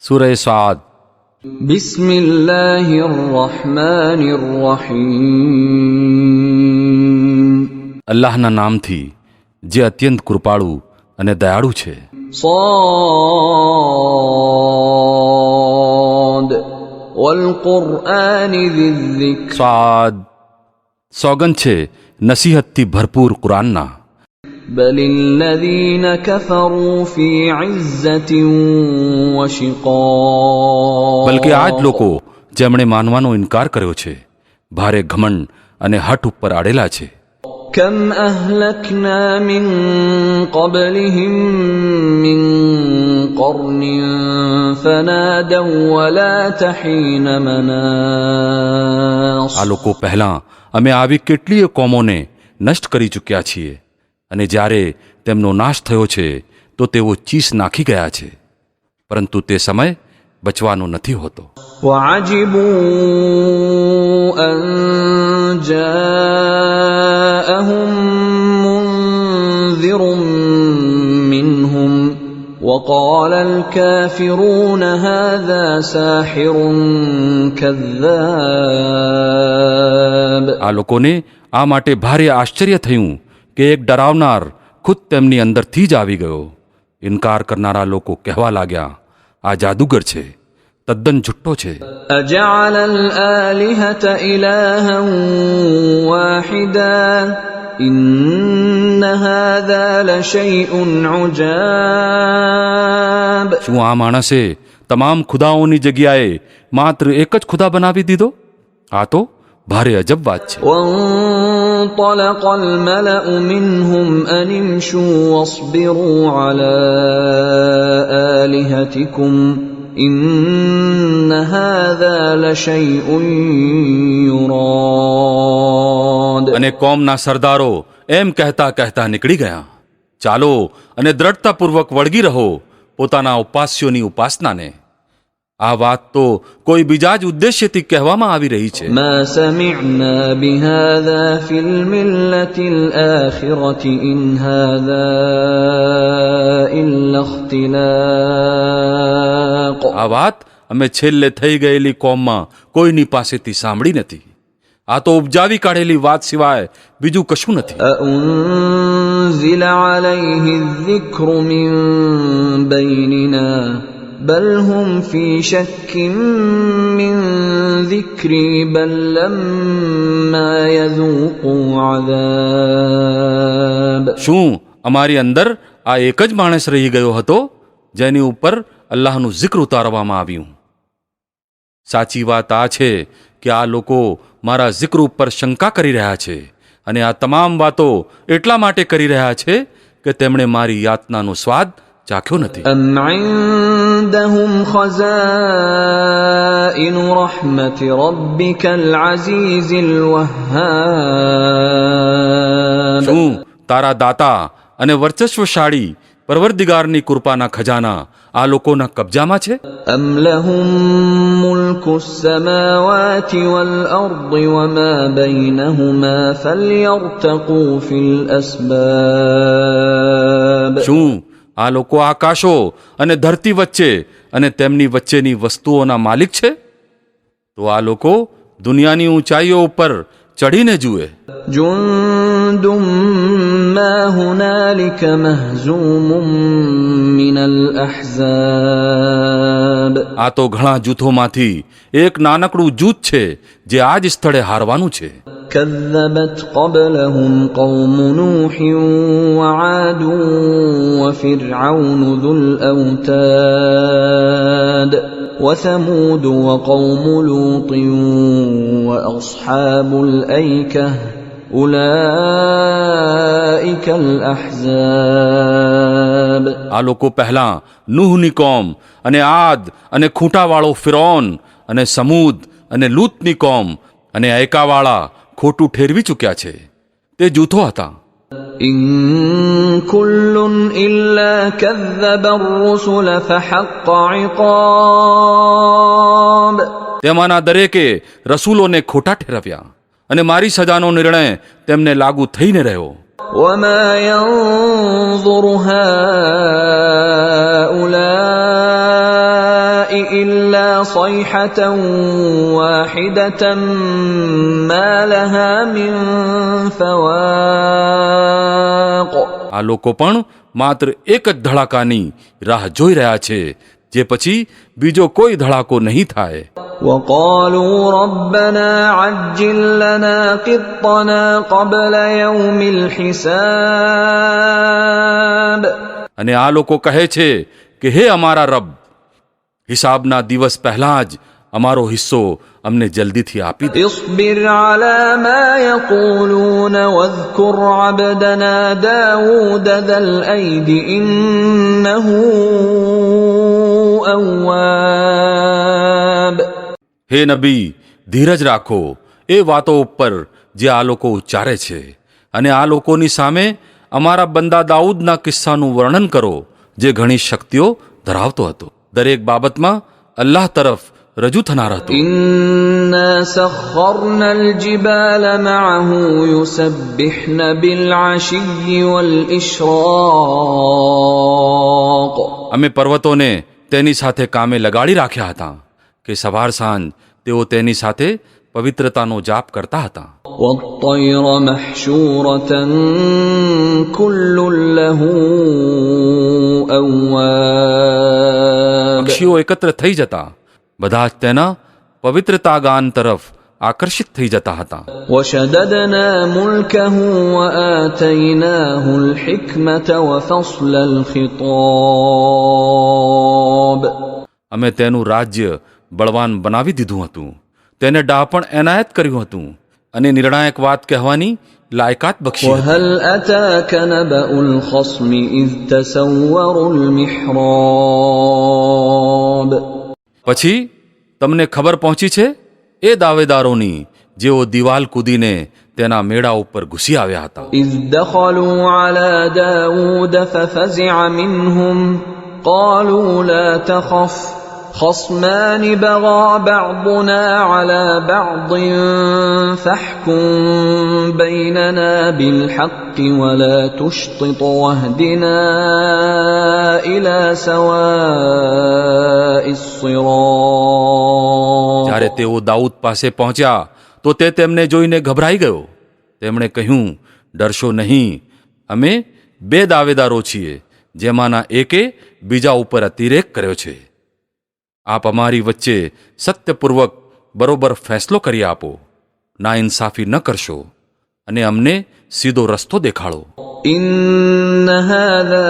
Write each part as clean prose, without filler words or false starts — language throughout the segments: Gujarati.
सूरह स्वाद। બિસ્મિલ્લાહિર્રહમાનિર્રહીમ. અલ્લાહના નામથી જે અત્યંત કૃપાળુ અને દયાળુ છે. સાદ વલકુરઆનિ ઝિઝિક્ર. સ્વાદ, સોગંદ છે નસીહતથી ભરપૂર કુરાનના. બલિલ્લઝીન કફરૂ ફી ઇઝ્ઝતિન વશિકાક. બલકે આ જ લોકો જેમણે માનવાનો ઇનકાર કર્યો છે, ભારે ઘમંડ અને હઠ ઉપર આડેલા છે. કમ અહલકના મિન કબલિહિમ મિન કર્નિન ફનાદવ વલા તહીન મનાસ. આ લોકો પહેલાં અમે આવી કેટલીય કોમોને નષ્ટ કરી ચૂક્યા છીએ, અને જ્યારે તેમનો નાશ થયો છે તો તેઓ ચીસ નાખી ગયા છે, પરંતુ તે સમય બચવાનો નથી હોતો. وعجبوا أن جاءهم منذر منهم وقال الكافرون هذا ساحر كذاب. આ લોકોને આ માટે ભારે આશ્ચર્ય થયું કે એક ડરાવનાર ખુદ તેમની અંદરથી જ આવી ગયો. ઇનકાર કરનારા લોકો કહેવા લાગ્યા, આ જાદુગર છે, તદ્દન જુઠ્ઠો છે. أجعل الآلهة إلها واحدا إن هذا لشيء عجاب. શું આ માણસે તમામ ખુદાઓની જગ્યાએ માત્ર એક જ ખુદા બનાવી દીધો? આ તો ભારે અજબ વાત છે. وانطلق الملأ منهم أن امشوا واصبروا على آلهتكم إن هذا لشيء يراد. અને કોમના સરદારો એમ કહેતા કહેતા નીકળી ગયા, ચાલો અને દ્રઢતાપૂર્વક વળગી રહો પોતાના ઉપાસ્યોની ઉપાસનાને. આ વાત તો કોઈ બીજા જ ઉદ્દેશ્યથી કહેવામાં આવી રહી છે. ما سمعنا بهذا في الملة الآخرة إن هذا إلا اختلاق. આ વાત અમે છેલ્લે થઈ ગયેલી કોમમાં કોઈની પાસેથી સાંભળી નથી. આ તો ઉપજાવી કાઢેલી વાત સિવાય બીજું કશું નથી. أأنزل عليه الذكر من بيننا بل هم في شك من ذكري بل لما يذوقوا عذاب. શું અમારી અંદર આ એક જ માણસ રહી ગયો હતો જેની ઉપર અલ્લાહનું જિક્ર ઉતારવામાં આવ્યું? સાચી વાત આ છે કે આ લોકો મારા જિક્ર ઉપર શંકા કરી રહ્યા છે, અને આ તમામ વાતો એટલા માટે કરી રહ્યા છે કે તેમણે મારી યાતનાનો સ્વાદ ચાખ્યો નથી. أم عندهم خزائن رحمة ربك العزيز الوهاب. શું તારા દાતા અને વર્ચસ્વશાળી પરવરદિગારની કૃપાના ખજાના આ લોકોના કબજામાં છે? أم لهم ملك السماوات والأرض وما بينهما فليرتقوا في الأسباب. શું આ લોકો આકાશો અને ધરતી વચ્ચે અને તેમની વચ્ચેની વસ્તુઓના માલિક છે? તો આ લોકો દુનિયાની ઊંચાઈઓ ઉપર ચડીને જુએ. جند ما هنالك مهزوم من الأحزاب. આ તો ઘણા જૂથોમાંથી એક નાનકડું જૂથ છે જે આ જ સ્થળે હારવાનું છે. كذبت قبلهم قوم نوح وعاد وفرعون ذو الأوتاد وثمود وقوم لوط وأصحاب الأيكة أولئك الأحزاب. આ લોકો પહેલા નૂહની કોમ અને આદ અને ખૂંટાવાળો ફિરૌન અને સમૂદ અને લૂતની કોમ અને એકાવાળા ખોટું ઠેરવી ચૂક્યા છે, તે જૂથો હતા. إن كل إلا كذب الرسل فحق عقاب. તેમાંના દરેકે રસૂલોને ખોટા ઠેરવ્યા, અને મારી સજાનો નિર્ણય તેમને લાગુ થઈને રહ્યો. وما ينظر هؤلاء إلا صيحة واحدة ما لها من فواق. આ લોકો પણ માત્ર એક જ ધડાકાની રાહ જોઈ રહ્યા છે, જે પછી બીજો કોઈ ધડાકો નહીં થાય. وقالوا ربنا عجل لنا قطنا قبل يوم الحساب. અને આ લોકો કહે છે કે હે અમારા રબ, હિસાબના દિવસ પહેલા જ અમારો હિસ્સો અમને જલ્દીથી આપી દે. اصبر على ما يقولون واذكر عبدنا داود ذا الأيد إنه أواب. હે નબી, ધીરજ રાખો એ વાતો ઉપર જે આ લોકો ઉચ્ચારે છે, અને આ લોકોની સામે અમારા બંદા દાઉદના કિસ્સાનું વર્ણન કરો, જે ઘણી શક્તિઓ ધરાવતો હતો, દરેક બાબતમાં અલ્લાહ તરફ રજૂ થનાર હતો. إنا سخرنا الجبال معه يسبحن بالعشي والإشراق. અમે પર્વતોને તેની સાથે કામે લગાડી રાખ્યા હતા કે સવાર સાંજ તેઓ તેની સાથે પવિત્રતાનો જાપ કરતા હતા. والطير محشورة كل له أواب. પક્ષીઓ એકત્ર થઈ જતા, બધા જ તેના પવિત્રતા ગાન તરફ આકર્ષિત થઈ જતા હતા. وشددنا ملكه وآتيناه الحكمة وفصل الخطاب. અમે તેનું રાજ્ય બળવાન બનાવી દીધું હતું, તેને ડાપણ એનાયત કર્યું હતું, અને નિર્ણાયક વાત કહેવાની લાયકાત બક્ષી હતી. وهل أتاك نبأ الخصم إذ تسوروا المحراب. પછી તમને ખબર પહોંચી છે એ દાવેદારોની જેઓ દિવાલ કૂદીને તેના મેળા ઉપર ઘૂસી આવ્યા હતા. إذ دخلوا على داود ففزع منهم قالوا لا تخف خصمان بغى بعضنا على بعض فاحكم بيننا بالحق ولا تشطط واهدنا إلى سواء الصراط. જ્યારે તેઓ દાઉદ પાસે પહોંચ્યા તો તે તેમને જોઈને ગભરાઈ ગયો. તેમણે કહ્યું, ડરશો નહીં, અમે બે દાવેદારો છીએ, જેમાંના એકે બીજા ઉપર અતિરેક કર્યો છે. આપ અમારી વચ્ચે સત્યપૂર્વક બરોબર ફેંસલો કરી આપો, ના ઇન્સાફી ન કરશો, અને અમને સીધો રસ્તો દેખાડો. إن هذا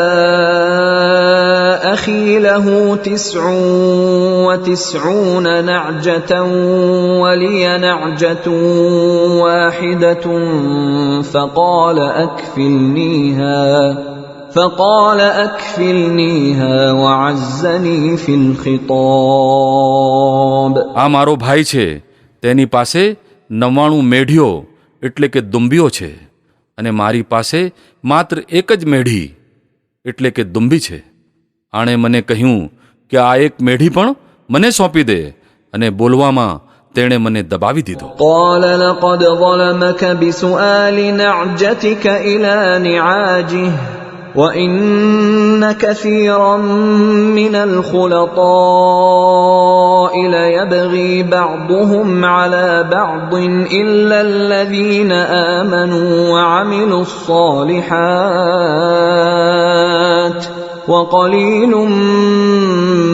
أخي له 99 نعجة ولي نعجة واحدة فقال أكفلنيها وعزني في الخطاب. આ મારો ભાઈ છે, તેની પાસે 99 મેઢીઓ એટલે કે દુંબીઓ છે, અને મારી પાસે માત્ર એક જ મેઢી એટલે કે દુંબી છે. આણે મને કહ્યું કે આ એક મેઢી પણ મને સોંપી દે, અને બોલવામાં તેણે મને દબાવી દીધો. قال لقد ظلمك بسؤال نعجتك إلى نعاجه وإن كثيرا من الخلطاء ليبغي بعضهم على بعض إلا الذين آمنوا وعملوا الصالحات وقليل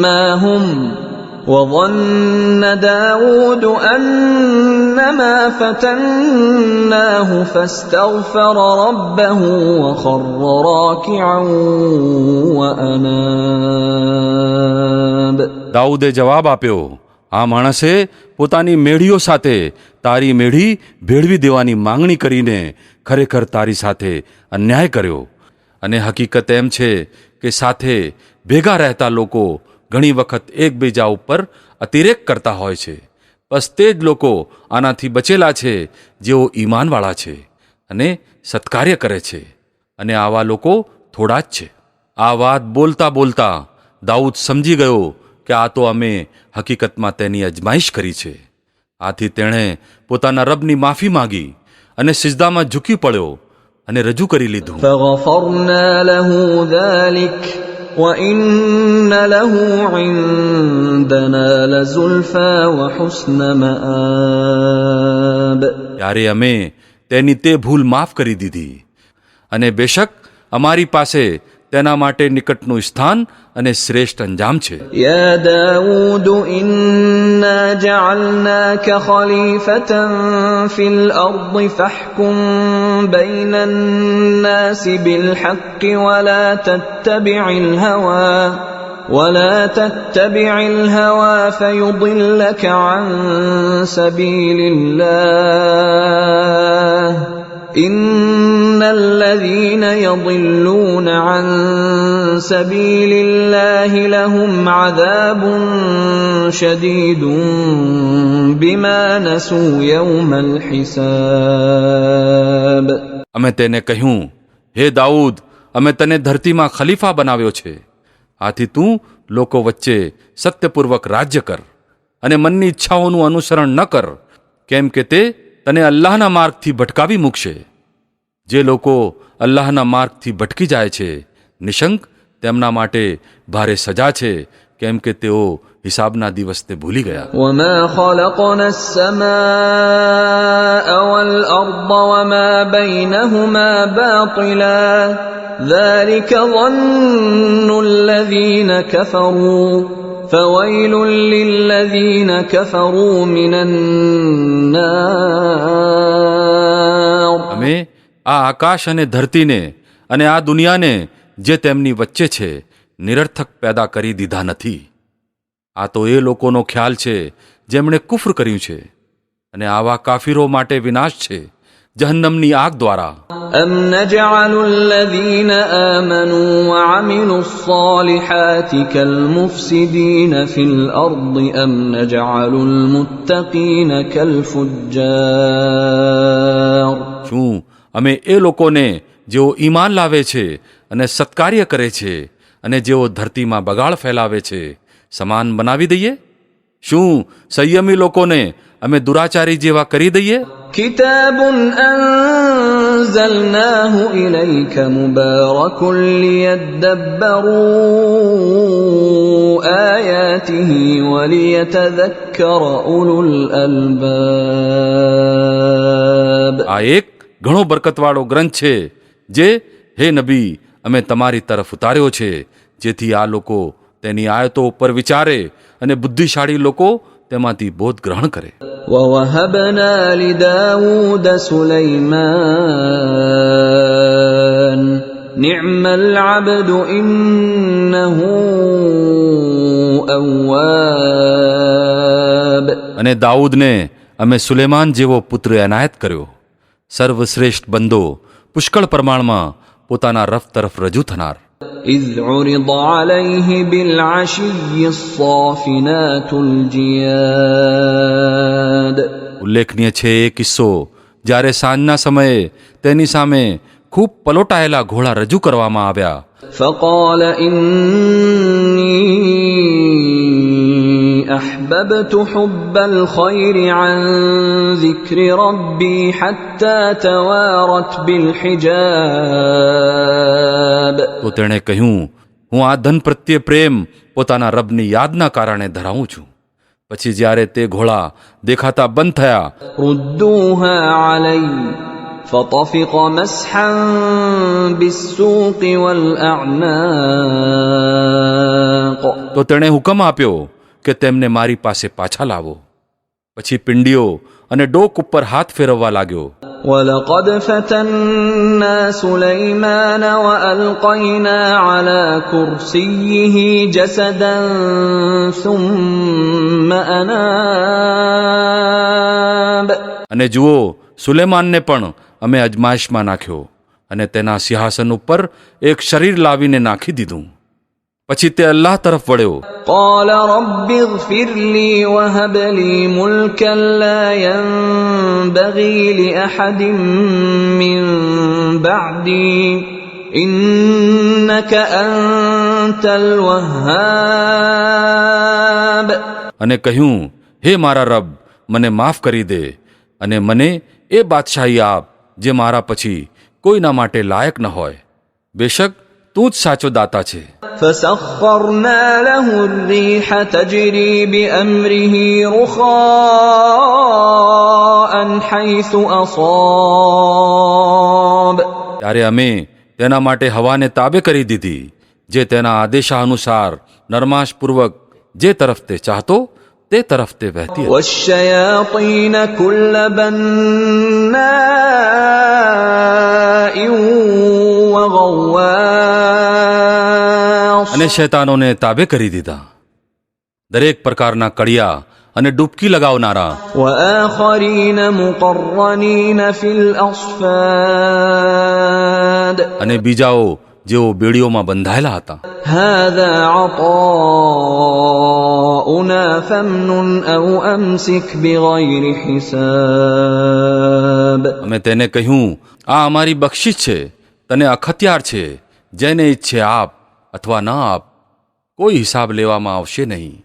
ما هم. وظن داود أنما فتناه فاستغفر ربه وخر راكعا وأناب. દાઉદે જવાબ આપ્યો, આ માણસે પોતાની મેઢીઓ સાથે તારી મેઢી ભેળવી દેવાની માંગણી કરીને ખરેખર તારી સાથે અન્યાય કર્યો. અને હકીકત એમ છે કે સાથે ભેગા રહેતા લોકો ઘણી વખત એકબીજા ઉપર અતિરેક કરતા હોય છે. બસ તે જ લોકો આનાથી બચેલા છે જેઓ ઈમાનવાળા છે અને સત્કાર્ય કરે છે, અને આવા લોકો થોડા જ છે. આ વાત બોલતા બોલતા દાઉદ સમજી ગયો કે આ તો અમે હકીકતમાં તેની અજમાઈશ કરી છે. આથી તેણે પોતાના રબની માફી માંગી અને સિજદામાં ઝૂકી પડ્યો અને રજૂ કરી લીધું. فغفرنا له ذلك وَإِنَّ لَهُ عِندَنَا لَزُلْفَىٰ وَحُسْنَ مَآبٍ. ત્યારે અમે તેની તે ભૂલ માફ કરી દીધી અને બેશક અમારી પાસે તેના માટે નિકટનું સ્થાન અને શ્રેષ્ઠ અંજામ છે. يَا دَاوُودُ إِنَّا جَعَلْنَاكَ خَلِيفَةً فِي الْأَرْضِ فَاحْكُم بَيْنَ النَّاسِ بِالْحَقِّ وَلَا تَتَّبِعِ الْهَوَىٰ فَيُضِلَّكَ عَن سَبِيلِ اللَّهِ ۚ إِنَّ الَّذِينَ يَضِلُّونَ عَن سَبِيلِ اللَّهِ لَهُمْ عَذَابٌ شَدِيدٌ بِمَا نَسُوا يَوْمَ الْحِسَابِ. અમે તેને કહ્યું, હે દાઉદ, અમે તને ધરતીમાં ખલીફા બનાવ્યો છે. આથી તું લોકો વચ્ચે સત્યપૂર્વક રાજ્ય કર અને મનની ઈચ્છાઓનું અનુસરણ ન કર, કેમ કે તે તને અલ્લાહના માર્ગથી ભટકાવી મૂકશે. જે લોકો અલ્લાહના માર્ગથી ભટકી જાય છે, નિશંક તેમના માટે ભારે સજા છે, કેમ કે તેઓ હિસાબના દિવસને ભૂલી ગયા. وَمَا خَلَقْنَا السَّمَاءَ وَالْأَرْضَ وَمَا بَيْنَهُمَا بَاطِلًا ذَلِكَ ظَنُّ الَّذِينَ كَفَرُوا فَوَيْلٌ لِّلَّذِينَ كَفَرُوا مِنَ النَّارِ. અમે આ આકાશ અને ધરતીને અને આ દુનિયાને જે તેમની વચ્ચે છે નિરર્થક પેદા કરી દીધા નથી. આ તો એ લોકોનો ખ્યાલ છે જેમણે કુફર કર્યું છે, અને આવા કાફીરો માટે વિનાશ છે જહન્નમની આગ દ્વારા. أَمْ نَجْعَلُ الَّذِينَ آمَنُوا وَعَمِلُوا الصَّالِحَاتِ كَالْمُفْسِدِينَ فِي الْأَرْضِ أَمْ نَجْعَلُ الْمُتَّقِينَ كَالْفُجَّارِ. શું અમે એ લોકોને જેઓ ઈમાન લાવે છે અને સત્કાર્ય કરે છે અને જેઓ ધરતીમાં બગાડ ફેલાવે છે સમાન બનાવી દઈએ? શું સંયમી લોકોને અમે દુરાચારી જેવા કરી દઈએ? كِتَابٌ أَنزَلْنَاهُ إِلَيْكَ مُبَارَكٌ لِيَدَّبَّرُوا آيَاتِهِ وَلِيَتَذَكَّرَ أُولُو الْأَلْبَابِ. આ એક ઘણો બરકતવાળો ગ્રંથ છે જે, હે નબી, અમે તમારી તરફ ઉતાર્યો છે, જેથી આ લોકો તેની આયતો ઉપર વિચારે અને બુદ્ધિશાળી લોકો તેમાંથી બોધ ગ્રહણ કરે. وَوَهَبْنَا لِدَاوُودَ سُلَيْمَانَ نِعْمَ الْعَبْدُ إِنَّهُ أَوَّابٌ. અને દાઉદને અમે સુલેમાન જેવો પુત્ર એનાયત કર્યો, સર્વશ્રેષ્ઠ બંદો, પુષ્કળ પ્રમાણમાં પોતાના રફ તરફ રજૂ થનાર. إِذْ عُرِضَ عَلَيْهِ بِالْعَشِيِّ الصَّافِنَاتُ الْجِيَادُ. ઉલ્લેખનીય છે એ કિસ્સો જ્યારે સાંજના સમયે તેની સામે ખૂબ પલોટાયેલા ઘોડા રજૂ કરવામાં આવ્યા. فَقَالَ إِنِّي أَحْبَبْتُ حُبَّ الْخَيْرِ عَنْ ذِكْرِ رَبِّي حَتَّى تَوَارَتْ بِالْحِجَابِ. તો તેણે કહ્યું, હું આ ધન પ્રત્યે પ્રેમ પોતાના રબની યાદના કારણે ધરાવું છું. પછી જ્યારે તે ઘોડા દેખાતા બંધ થયા, رُدُّوهَا عَلَيَّ فَطَفِقَ مَسْحًا بِالسُّوقِ وَالْأَعْنَاقِ. તો તેણે હુકમ આપ્યો કે તેમને મારી પાસે પાછા લાવો. પછી પિંડીઓ અને ડોક ઉપર હાથ ફેરવવા લાગ્યો. وَلَقَدْ فَتَنَّا سُلَيْمَانَ وَأَلْقَيْنَا عَلَى كُرْسِيِّهِ جَسَدًا ثُمَّ أَنَابَ. અને જુઓ, સુલેમાનને પણ અમે અજમાયશમાં નાખ્યો અને તેના સિંહાસન ઉપર એક શરીર લાવીને નાખી દીધું. પછી તે અલ્લાહ તરફ વળ્યો. قَالَ رَبِّ اغْفِرْ لِي وَهَبْ لِي مُلْكًا لَّا يَنبَغِي لِأَحَدٍ مِّن بَعْدِي إِنَّكَ أَنتَ الْوَهَّابُ. અને કહ્યું, હે મારા રબ, મને માફ કરી દે અને મને એ બાદશાહી આપ જે મારા પછી કોઈના માટે લાયક ન હોય. બેશક તું જ સાચો દાતા છે. فسخرنا له الريح تجري بأمره رخاء حيث أصاب ત્યારે અમે તેના માટે હવાને તાબે કરી દીધી, જે તેના આદેશાનુસાર નરમાશપૂર્વક જે તરફ તે ચાહતો તે તરફ તે વહેતી હતી. والشياطين كل بناء وغواص અને શૈતાનોને તાબે કરી દીધા, દરેક પ્રકારના કડિયા અને ડૂબકી લગાવનારા, وآخرين مقرنين في الأصفاد અને બીજાઓ જેઓ બેડીઓમાં બંધાયેલા હતા. هذا عطاؤنا فامنن أو أمسك بغير حساب અમે તેને કહ્યું, આ અમારી બક્ષિસ છે, તને અખત્યાર છે, જેને ઈચ્છે આપ અથવા ન આપ, કોઈ હિસાબ લેવામાં આવશે નહીં.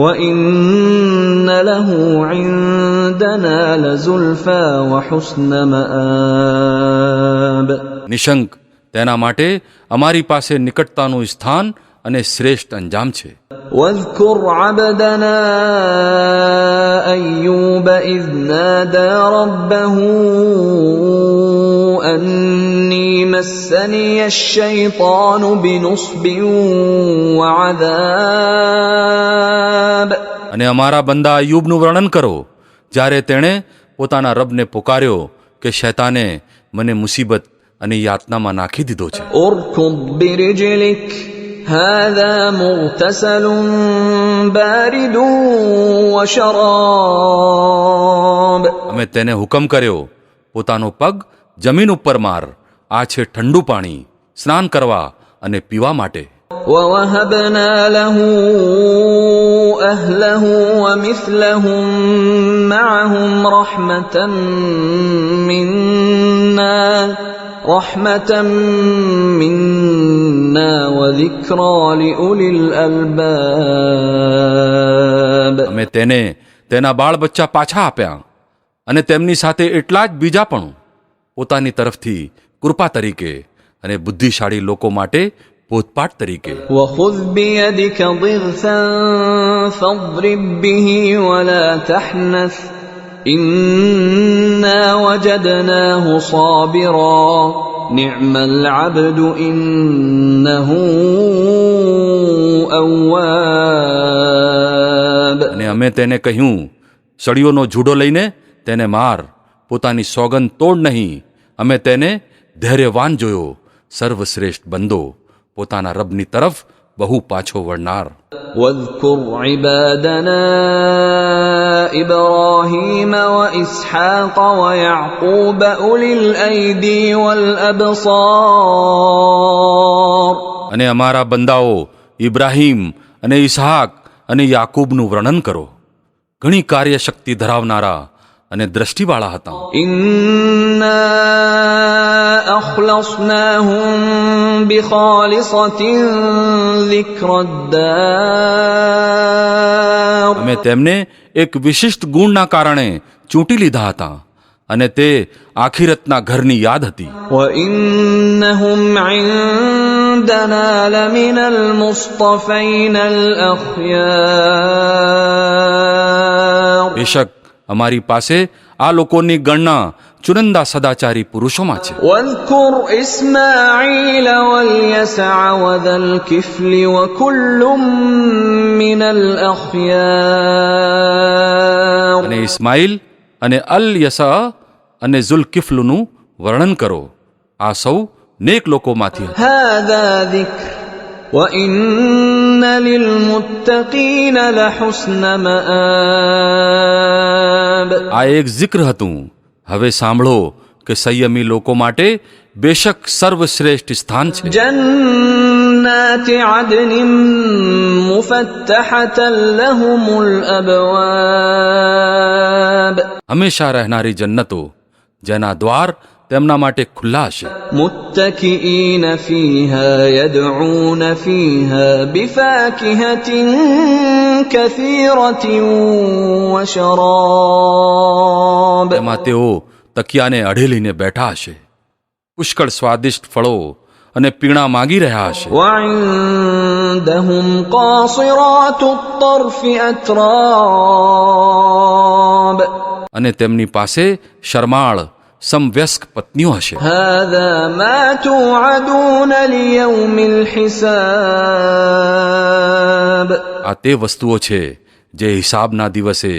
وإن له عندنا لزلفى وحسن مآب નિશંક તેના માટે અમારી પાસે નિકટતાનું સ્થાન અને શ્રેષ્ઠ અંજામ છે. واذكر عبدنا أيوب إذ نادى ربه أني مسني الشيطان بنصب وعذاب અને અમારા બંદા અય્યુબનું વર્ણન કરો, જ્યારે તેણે પોતાના રબને પુકાર્યો કે શૈતાને મને મુસીબત અને યાતનામાં નાખી દીધો છે. اركض برجلك هذا مغتسل بارد وشراب અમે તેને હુકમ કર્યો, પોતાનો પગ જમીન ઉપર માર, આ છે ઠંડુ પાણી સ્નાન કરવા અને પીવા માટે. ووهبنا له أهله ومثلهم معهم رحمة منا وذكرى لأولي الألباب અમે તેને તેના બાળ બચ્ચા પાછા આપ્યા અને તેમની સાથે એટલા જ બીજા પણ પોતાની તરફથી કૃપા તરીકે અને બુદ્ધિશાળી લોકો માટે બોધપાઠ તરીકે. وخذ بيدك ضغثا فاضرب به ولا تحنث إنا وجدناه صابرا نعم العبد إنه أواب અને અમે તેને કહ્યું, સળીઓનો જુડો લઈને તેને માર, પોતાની સોગંદ તોડ નહીં, અમે તેને ધૈર્યવાન જોયો, સર્વશ્રેષ્ઠ બંદો, પોતાના રબની તરફ બહુ પાછો વળનાર. واذكر عبادنا إبراهيم وإسحاق ويعقوب أولي الأيدي والأبصار અને અમારા બંદાઓ ઇબ્રાહીમ અને ઇસહાક અને યાકૂબનું વર્ણન કરો, ઘણી કાર્યશક્તિ ધરાવનારા અને દ્રષ્ટિવાળા હતા. إنا أخلصناهم بخالصة ذكر الدار અમે તેમને એક વિશિષ્ટ ગુણના કારણે ચૂંટી લીધા હતા, અને તે આખિરતના ઘરની યાદ હતી. وإنهم عندنا لمن المصطفين الأخيار બેશક અમારી પાસે આ લોકોની ગણના ચુનંદા સદાચારી પુરુષોમાં છે. واذكر إسماعيل واليسع وذا الكفل وكل من الأخيار અને ઇસ્માઇલ અને અલ યસા અને ઝુલકિફલુનું વર્ણન કરો, આ સૌ નેક લોકોમાંથી હતા. هذا ذكر وإن للمتقين لحسن مآب આ એક જિક્ર હતું. હવે સાંભળો કે સંયમી લોકો માટે બેશક સર્વશ્રેષ્ઠ સ્થાન છે. جنات عدن مفتحة لهم الأبواب હંમેશા રહેનારી જન્નતો, જેના દ્વાર તેમના માટે ખુલ્લા હશે. متكئين فيها يدعون فيها بفاكهة كثيرة وشراب તેમાં તેઓ તકિયાને અઢેલીને બેઠા હશે. પુષ્કળ સ્વાદિષ્ટ ફળો અને પીણા માગી રહ્યા હશે. وعندهم قاصرات الطرف أتراب અને તેમની પાસે શરમાળ સમવ્યસ્ક પત્નીઓ હશે. هذا ما توعدون ليوم الحساب આ તે વસ્તુઓ છે જે હિસાબના દિવસે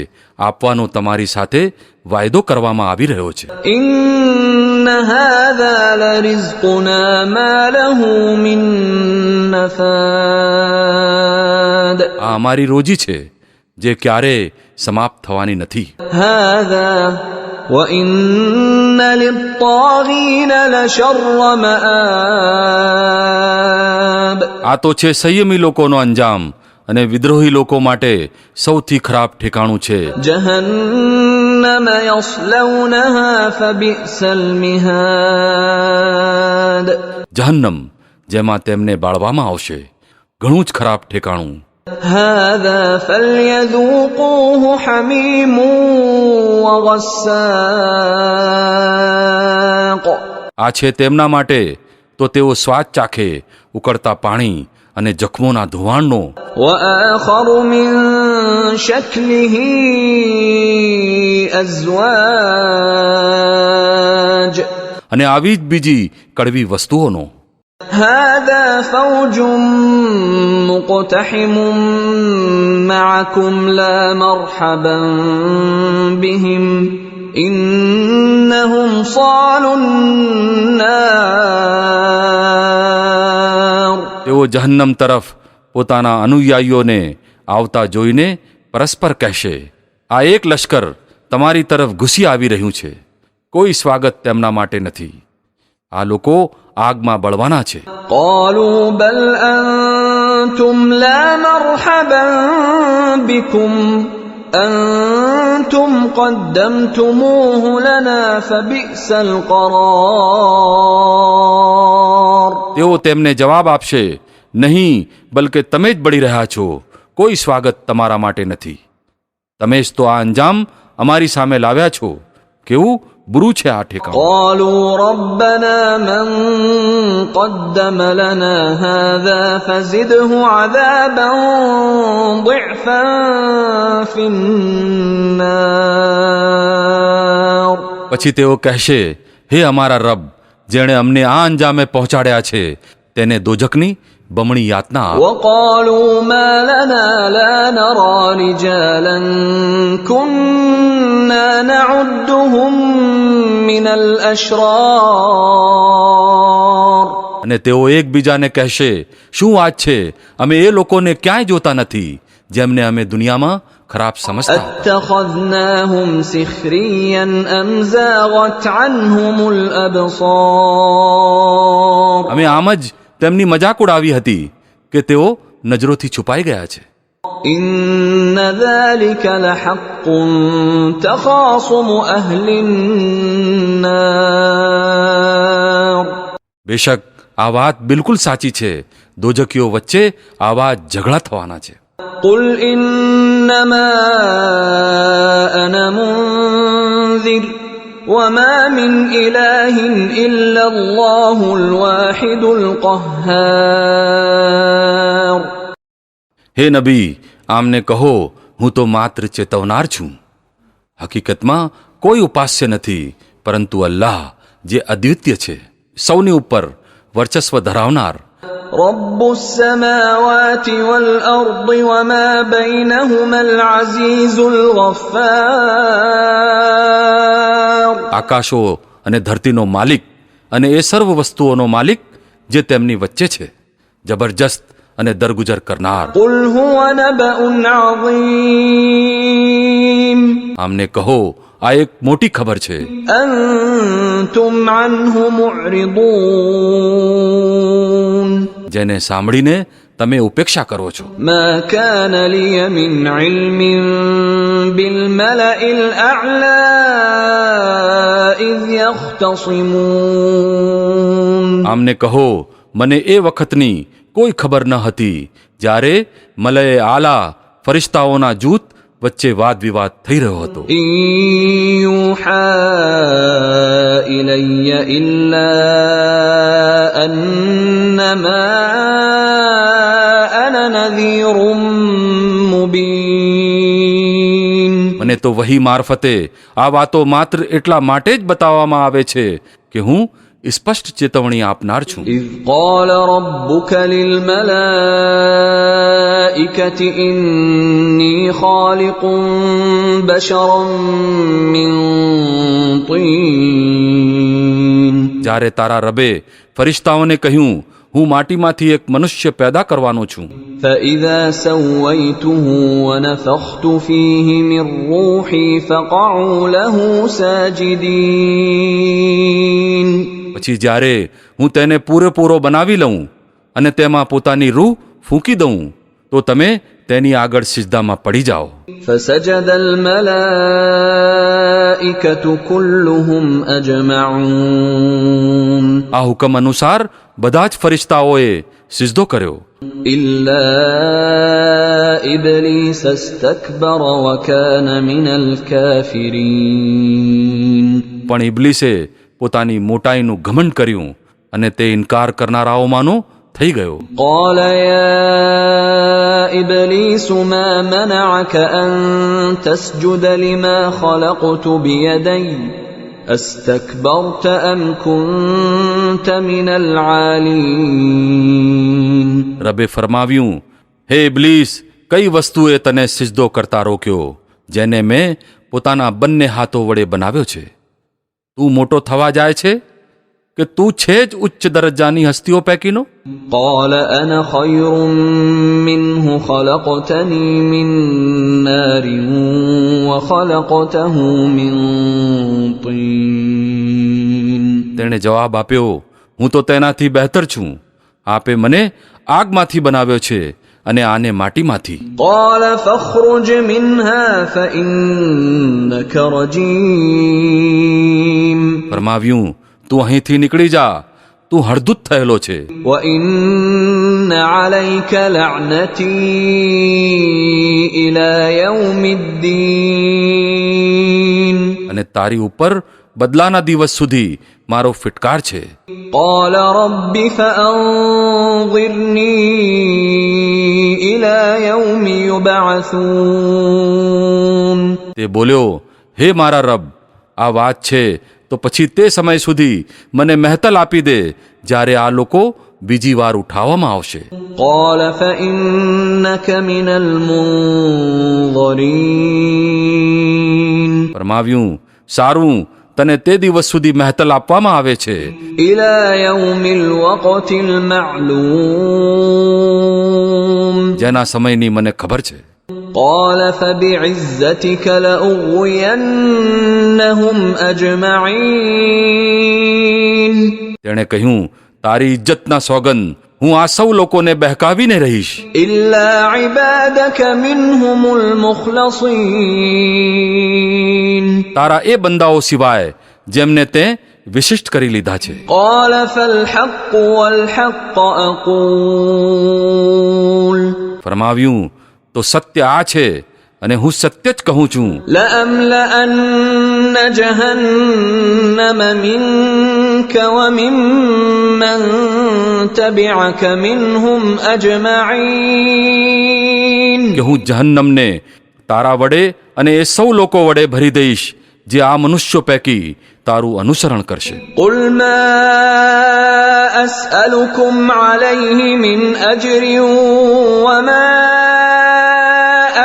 આપવાનો તમારી સાથે વાયદો કરવામાં આવી રહ્યો છે. إن هذا لرزقنا ما له من نفاد આ અમારી રોજી છે જે ક્યારેય સમાપ્ત થવાની નથી. هذا وإن للطاغين لشر مآب આ તો છે સંયમી લોકોનો અંજામ, અને વિદ્રોહી લોકો માટે સૌથી ખરાબ ઠેકાણું છે. جهنم يصلونها فبئس المهاد જહન્નમ, જેમાં તેમને બાળવામાં આવશે, ઘણું જ ખરાબ ઠેકાણું. هذا فليذوقوه حميم وغساق આ છે તેમના માટે, તો તેઓ સ્વાદ ચાખે ઉકળતા પાણી અને જખમોના ધોવાણનો. وآخر من شكله أزواج અને આવી જ બીજી કડવી વસ્તુઓનો. هذا فوج مقتحم معكم لا مرحبا بهم إنهم صالوا النار તેઓ જહન્નમ તરફ પોતાના અનુયાયીઓને આવતા જોઈને પરસ્પર કહેશે, આ એક લશ્કર તમારી તરફ ઘૂસી આવી રહ્યું છે, કોઈ સ્વાગત તેમના માટે નથી. આ લોકો આગમાં બળવાના છે. قالوا بل أنتم لا مرحبا بكم أنتم قدمتموه لنا فبئس القرار તેઓ તેમને જવાબ આપશે, નહીં, બલકે તમે જ બળી રહ્યા છો, કોઈ સ્વાગત તમારા માટે નથી. તમે જ તો આ અંજામ અમારી સામે લાવ્યા છો. કેવું બુરું છે આ ઠેકાણું. قالوا ربنا من قدم لنا هذا فزده عذابا ضعفا في النار પછી તેઓ કહેશે, હે અમારા રબ, જેણે અમને આ અંજામે પહોંચાડ્યા છે, તેને દોજકની બમણી યાતના આપ. وقالوا ما لنا لا نرى رجالا كنا نعدهم من الأشرار અને તેઓ એકબીજાને કહેશે, શું વાત છે, અમે એ લોકોને ક્યાંય જોતા નથી જેમને અમે દુનિયામાં ખરાબ સમજતા. أتخذناهم سخريا أم زاغت عنهم الأبصار અમે આમ જ તેમની મજાક ઉડાવી હતી કે તેઓ નજરોથી છુપાઈ ગયા છે. إن ذلك لحق تخاصم أهل النار બેશક આ વાત બિલકુલ સાચી છે, દોજકીઓ વચ્ચે આવા ઝઘડા થવાના છે. قل إنما أنا منذر وما من إله إلا الله الواحد القهار હે નબી, આમને કહો, હું તો માત્ર ચેતવનાર છું. હકીકતમાં કોઈ ઉપાસ્ય નથી પરંતુ અલ્લાહ, જે અદ્વિતીય છે, સૌની ઉપર વર્ચસ્વ ધરાવનાર. رب السماوات والأرض وما بينهما العزيز الغفار આકાશો અને ધરતીનો માલિક અને એ સર્વ વસ્તુઓનો માલિક જે તેમની વચ્ચે છે, જબરજસ્ત અને દરગુજર કરનાર. قل هو نبأ عظيم આમને કહો, આ એક મોટી ખબર છે, أنتم عنه معرضون જેને સાંભળીને તમે ઉપેક્ષા કરો છો. ما كان لي من علم بالملأ الأعلى إذ يختصمون આમને કહો, મને એ વખતની કોઈ ખબર ન હતી જ્યારે મલય આલા ફરિશ્તાઓના જૂથ વચ્ચે વાદ વિવાદ થઈ રહ્યો હતો. إن يوحى إلي إلا أنما أنا نذير مبين. મને તો વહી મારફતે આ વાતો માત્ર એટલા માટે જ બતાવવામાં આવે છે કે હું સ્પષ્ટ ચેતવણી આપનાર છું. إذ قال ربك للملائكة إني خالق بشرا من طين. જ્યારે તારા રબે ફરિશ્તાઓને કહ્યું હું માટીમાંથી એક મનુષ્ય પેદા કરવાનો છું. فإذا سويته ونفخت فيه من روحي فقعوا له ساجدين. પછી જ્યારે હું તેને પૂરેપૂરો બનાવી લઉં અને તેમાં પોતાની રૂહ ફૂંકી દઉં તો તમે તેની આગળ સિજદામાં પડી જાઓ. فسجد الملائكة كلهم أجمعون આ હુકમ અનુસાર બધા જ ફરિશ્તાઓએ સિજદો કર્યો إلا إبليس استكبر وكان من الكافرين. પણ ઇબ્લીસે પોતાની મોટાઈનું ઘમંડ કર્યું અને તે ઇનકાર કરનારાઓમાંનો થઈ ગયો. قال يا إبليس ما منعك أن تسجد لما خلقت بيدي أستكبرت أم كنت من العالين. રબે ફરમાવ્યું હે ઇબ્લીસ કઈ વસ્તુએ તને સિજદો કરતા રોક્યો જેને મેં પોતાના બંને હાથો વડે બનાવ્યો છે? તું મોટો થવા જાય છે કે તું છે જ ઉચ્ચ દરજ્જાની હસ્તીઓ પૈકીનો? قال أنا خير منه خلقتني من نار وخلقته من طين. તેણે જવાબ આપ્યો હું તો તેનાથી બહેતર છું. આપે મને આગમાંથી બનાવ્યો છે અને આને માટીમાંથી. قال فاخرج منها فإنك رجيم. ફરમાવ્યું તું અહીંથી નીકળી જા તું હળદૂત થયેલો છે. وإن عليك لعنتي إلى يوم الدين. અને તારી ઉપર બદલાના દિવસ સુધી મારો ફિટકાર છે. قال رب فأنظرني إلى يوم يبعثون. તે બોલ્યો હે મારા રબ આ વાત છે તો પછી તે સમય સુધી મને મહેતલ આપી દે જ્યારે આ લોકો બીજી વાર ઉઠાવવામાં આવશે. قال فإنك من المنظرين. ફરમાવ્યું સારું તને તે દિવસ સુધી મહેતલ આપવામાં આવે છે إلى يوم الوقت المعلوم. જેના સમયની મને ખબર છે. قال فبعزتك لأغوينهم أجمعين. તેણે કહ્યું તારી ઇજ્જતના સોગંદ હું આ સૌ લોકોને બહેકાવીને રહીશ إلا عبادك منهم المخلصين. તારા એ બંદાઓ સિવાય જેમને તે વિશિષ્ટ કરી લીધા છે. قال فالحق والحق أقول ફરમાવ્યું તો સત્ય આ છે અને હું સત્ય જ કહું છું لأملأن جهنم منك وممن تبعك منهم أجمعين. કે હું જહન્નમને તારા વડે અને એ સૌ લોકો વડે ભરી દઈશ જે આ મનુષ્યો પૈકી તારું અનુસરણ કરશે. قل ما أسألكم عليه من أجر وما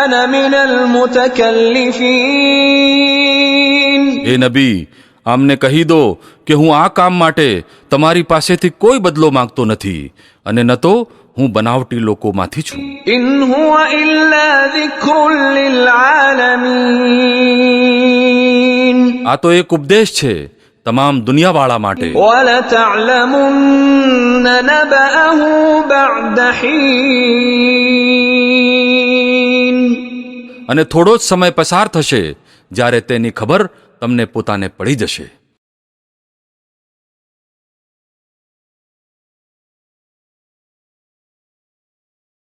أنا من المتكلفين. હે નબી આમને કહી દો કે હું આ કામ માટે તમારી પાસેથી કોઈ બદલો માંગતો નથી અને ન તો હું બનાવટી લોકોમાંથી છું. إن هو إلا ذكر للعالمين. આ તો એક ઉપદેશ છે તમામ દુનિયાવાળા માટે. ولتعلمن نبأه بعد حين. અને થોડો જ સમય પસાર થશે જ્યારે તેની ખબર તમને પોતાને પડી જશે.